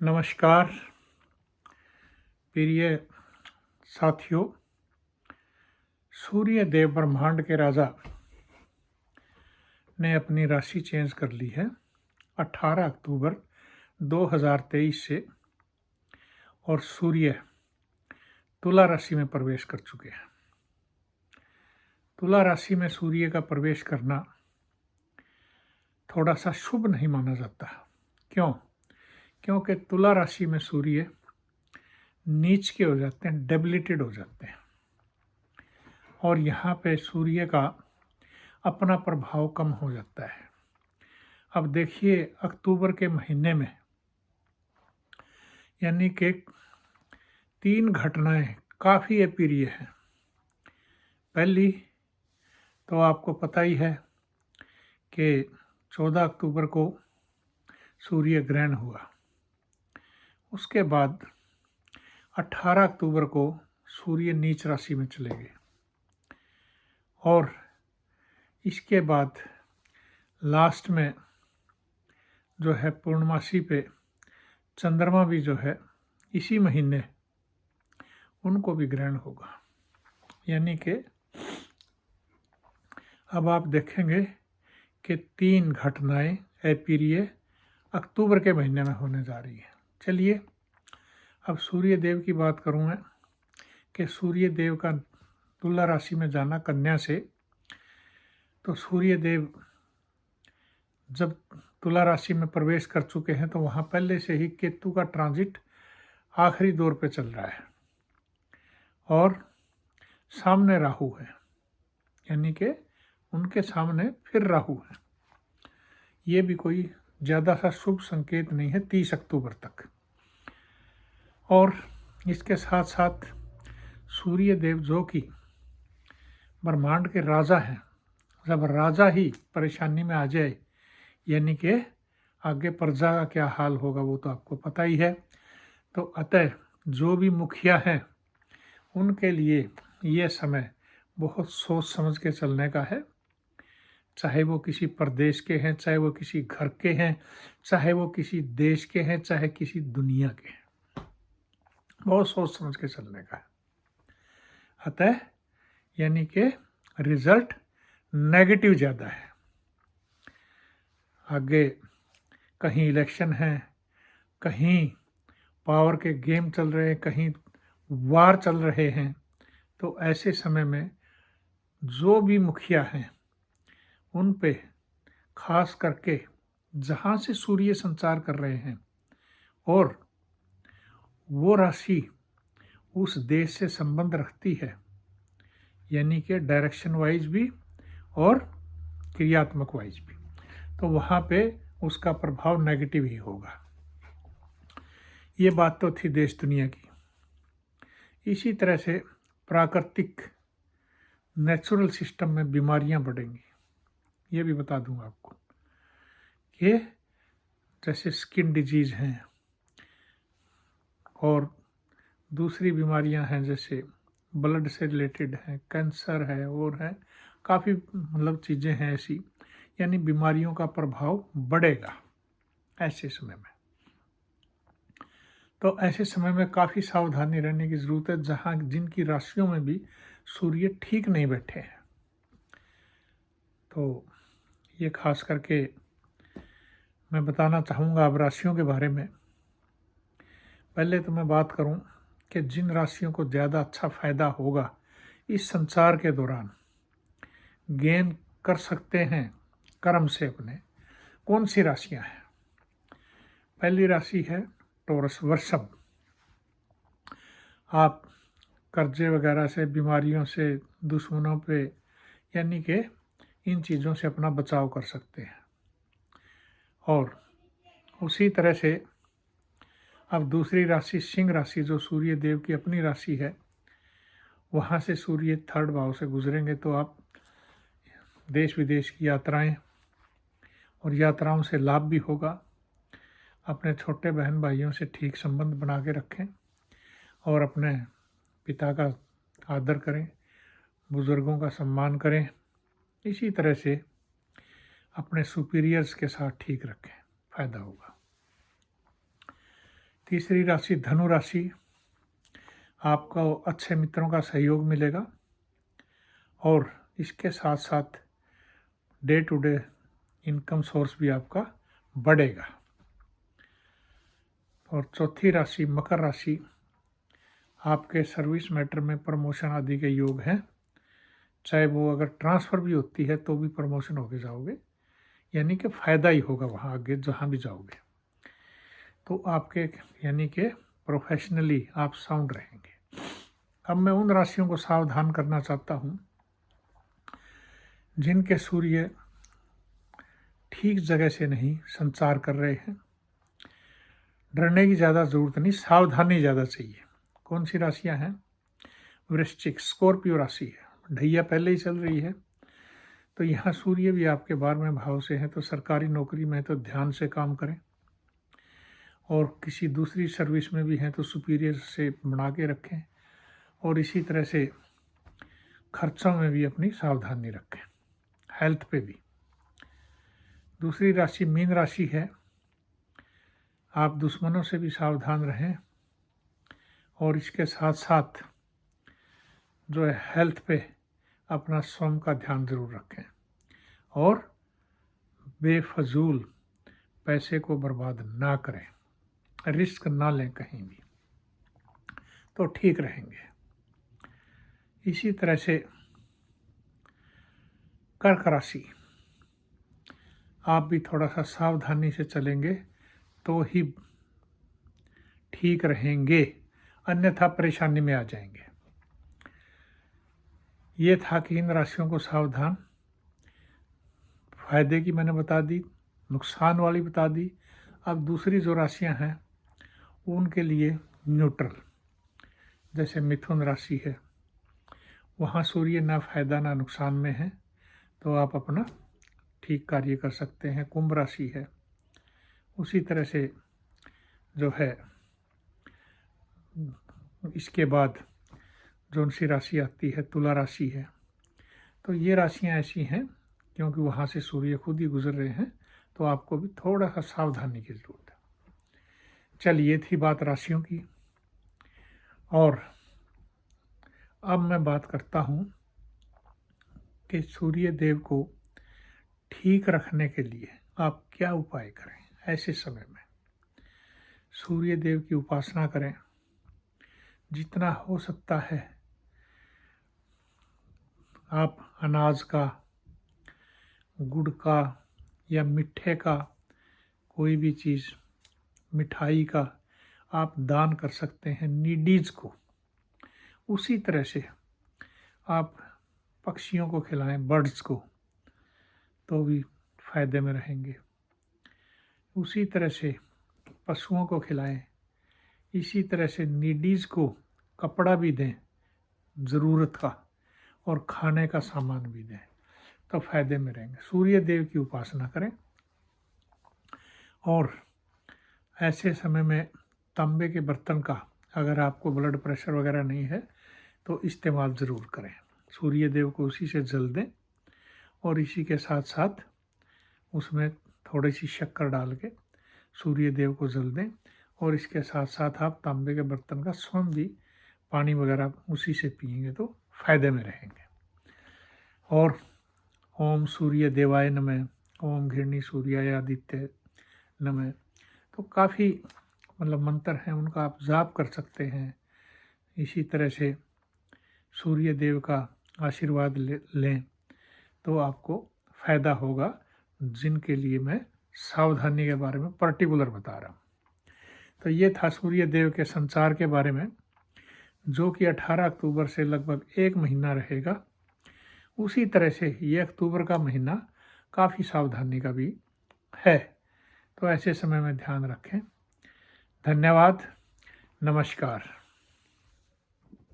नमस्कार प्रिय साथियों। सूर्य देव ब्रह्मांड के राजा ने अपनी राशि चेंज कर ली है 18 अक्टूबर 2023 से और सूर्य तुला राशि में प्रवेश कर चुके हैं। तुला राशि में सूर्य का प्रवेश करना थोड़ा सा शुभ नहीं माना जाता। क्यों? क्योंकि तुला राशि में सूर्य नीच के हो जाते हैं, डेबिलिटेड हो जाते हैं और यहाँ पे सूर्य का अपना प्रभाव कम हो जाता है। अब देखिए, अक्टूबर के महीने में यानी कि 3 घटनाएं काफ़ी अप्रिय हैं। पहली तो आपको पता ही है कि 14 अक्टूबर को सूर्य ग्रहण हुआ। उसके बाद 18 अक्टूबर को सूर्य नीच राशि में चले गए और इसके बाद लास्ट में जो है पूर्णमासी पे चंद्रमा भी जो है इसी महीने उनको भी ग्रहण होगा। यानी कि अब आप देखेंगे कि 3 घटनाएं अप्रिय अक्टूबर के महीने में होने जा रही है। चलिए अब सूर्य देव की बात करूं मैं कि सूर्य देव का तुला राशि में जाना कन्या से, तो सूर्य देव जब तुला राशि में प्रवेश कर चुके हैं तो वहाँ पहले से ही केतु का ट्रांजिट आखिरी दौर पे चल रहा है और सामने राहु है, यानी कि उनके सामने फिर राहु है। ये भी कोई ज़्यादा सा शुभ संकेत नहीं है 30 अक्टूबर तक। और इसके साथ साथ सूर्य देव जो कि ब्रह्मांड के राजा हैं, जब राजा ही परेशानी में आ जाए यानी कि आगे प्रजा का क्या हाल होगा वो तो आपको पता ही है। तो अतः जो भी मुखिया हैं उनके लिए ये समय बहुत सोच समझ के चलने का है। चाहे वो किसी प्रदेश के हैं, चाहे वो किसी घर के हैं, चाहे वो किसी देश के हैं, चाहे किसी दुनिया के हैं, बहुत सोच समझ के चलने का है। अतः यानी कि रिजल्ट नेगेटिव ज़्यादा है। आगे कहीं इलेक्शन है, कहीं पावर के गेम चल रहे हैं, कहीं वार चल रहे हैं। तो ऐसे समय में जो भी मुखिया हैं उन पे खास करके जहाँ से सूर्य संचार कर रहे हैं और वो राशि उस देश से संबंध रखती है, यानी कि डायरेक्शन वाइज भी और क्रियात्मक वाइज भी, तो वहाँ पे उसका प्रभाव नेगेटिव ही होगा। ये बात तो थी देश दुनिया की। इसी तरह से प्राकृतिक नेचुरल सिस्टम में बीमारियां बढ़ेंगी। ये भी बता दूंगा आपको कि जैसे स्किन डिजीज़ हैं और दूसरी बीमारियां हैं जैसे ब्लड से रिलेटेड हैं, कैंसर है और है काफ़ी चीज़ें हैं ऐसी, यानी बीमारियों का प्रभाव बढ़ेगा ऐसे समय में। तो ऐसे समय में काफ़ी सावधानी रहने की ज़रूरत है जहाँ जिनकी राशियों में भी सूर्य ठीक नहीं बैठे हैं। तो ये खास करके मैं बताना चाहूँगा अब राशियों के बारे में। पहले तो मैं बात करूँ कि जिन राशियों को ज़्यादा अच्छा फ़ायदा होगा इस संचार के दौरान गेन कर सकते हैं कर्म से अपने, कौन सी राशियाँ हैं? पहली राशि है टॉरस, वृषभ। आप कर्जे वगैरह से, बीमारियों से, दुश्मनों पे यानी कि इन चीज़ों से अपना बचाव कर सकते हैं। और उसी तरह से अब दूसरी राशि सिंह राशि, जो सूर्य देव की अपनी राशि है, वहाँ से सूर्य 3rd भाव से गुजरेंगे तो आप देश विदेश की यात्राएं और यात्राओं से लाभ भी होगा। अपने छोटे बहन भाइयों से ठीक संबंध बना के रखें और अपने पिता का आदर करें, बुज़ुर्गों का सम्मान करें। इसी तरह से अपने सुपीरियर्स के साथ ठीक रखें, फ़ायदा होगा। तीसरी राशि धनु राशि, आपको अच्छे मित्रों का सहयोग मिलेगा और इसके साथ साथ day to day income source भी आपका बढ़ेगा। और चौथी राशि मकर राशि, आपके सर्विस मैटर में प्रमोशन आदि के योग हैं, चाहे वो अगर ट्रांसफ़र भी होती है तो भी प्रमोशन होके जाओगे, यानी कि फ़ायदा ही होगा वहाँ आगे जहाँ भी जाओगे। तो आपके यानी कि प्रोफेशनली आप साउंड रहेंगे। अब मैं उन राशियों को सावधान करना चाहता हूँ जिनके सूर्य ठीक जगह से नहीं संचार कर रहे हैं। डरने की ज़्यादा ज़रूरत नहीं, सावधानी ज़्यादा चाहिए। कौन सी राशियाँ हैं? वृश्चिक, स्कॉर्पियो राशि है, ढैया पहले ही चल रही है, तो यहाँ सूर्य भी आपके 12वें भाव से है, तो सरकारी नौकरी में है तो ध्यान से काम करें, और किसी दूसरी सर्विस में भी हैं तो सुपीरियर से बना के रखें, और इसी तरह से खर्चों में भी अपनी सावधानी रखें, हेल्थ पे भी। दूसरी राशि मीन राशि है, आप दुश्मनों से भी सावधान रहें, और इसके साथ साथ जो है हेल्थ पे अपना स्वयं का ध्यान ज़रूर रखें, और बेफजूल पैसे को बर्बाद ना करें, रिस्क ना लें कहीं भी, तो ठीक रहेंगे। इसी तरह से कर्क राशि, आप भी थोड़ा सा सावधानी से चलेंगे तो ही ठीक रहेंगे, अन्यथा परेशानी में आ जाएंगे। ये था कि इन राशियों को सावधान, फायदे की मैंने बता दी, नुकसान वाली बता दी। अब दूसरी जो राशियां हैं उनके लिए न्यूट्रल, जैसे मिथुन राशि है, वहाँ सूर्य ना फायदा ना नुकसान में है, तो आप अपना ठीक कार्य कर सकते हैं। कुंभ राशि है, उसी तरह से जो है इसके बाद जो सी राशि आती है तुला राशि है। तो ये राशियां ऐसी हैं क्योंकि वहाँ से सूर्य खुद ही गुजर रहे हैं, तो आपको भी थोड़ा सा सावधानी की ज़रूरत है। चलिए, थी बात राशियों की, और अब मैं बात करता हूँ कि सूर्य देव को ठीक रखने के लिए आप क्या उपाय करें। ऐसे समय में सूर्य देव की उपासना करें, जितना हो सकता है आप अनाज का, गुड़ का या मिठे का, कोई भी चीज़, मिठाई का आप दान कर सकते हैं नीडीज को। उसी तरह से आप पक्षियों को खिलाएं, बर्ड्स को, तो भी फायदे में रहेंगे। उसी तरह से पशुओं को खिलाएं, इसी तरह से नीडीज को कपड़ा भी दें ज़रूरत का, और खाने का सामान भी दें, तो फायदे में रहेंगे। सूर्य देव की उपासना करें, और ऐसे समय में तांबे के बर्तन का, अगर आपको ब्लड प्रेशर वगैरह नहीं है तो इस्तेमाल ज़रूर करें। सूर्य देव को उसी से जल दें, और इसी के साथ साथ उसमें थोड़ी सी शक्कर डाल के सूर्य देव को जल दें, और इसके साथ साथ आप तांबे के बर्तन का स्वयं भी पानी वगैरह उसी से पिएंगे तो फायदे में रहेंगे। और ओम सूर्य देवाय नमः, ओम घृणी सूर्याय आदित्य नमः, तो काफ़ी मतलब मंत्र हैं, उनका आप जाप कर सकते हैं। इसी तरह से सूर्य देव का आशीर्वाद लें तो आपको फ़ायदा होगा, जिनके लिए मैं सावधानी के बारे में पर्टिकुलर बता रहा हूँ। तो ये था सूर्य देव के संचार के बारे में, जो कि 18 अक्टूबर से लगभग 1 महीना रहेगा। उसी तरह से ये अक्टूबर का महीना काफ़ी सावधानी का भी है, तो ऐसे समय में ध्यान रखें। धन्यवाद, नमस्कार।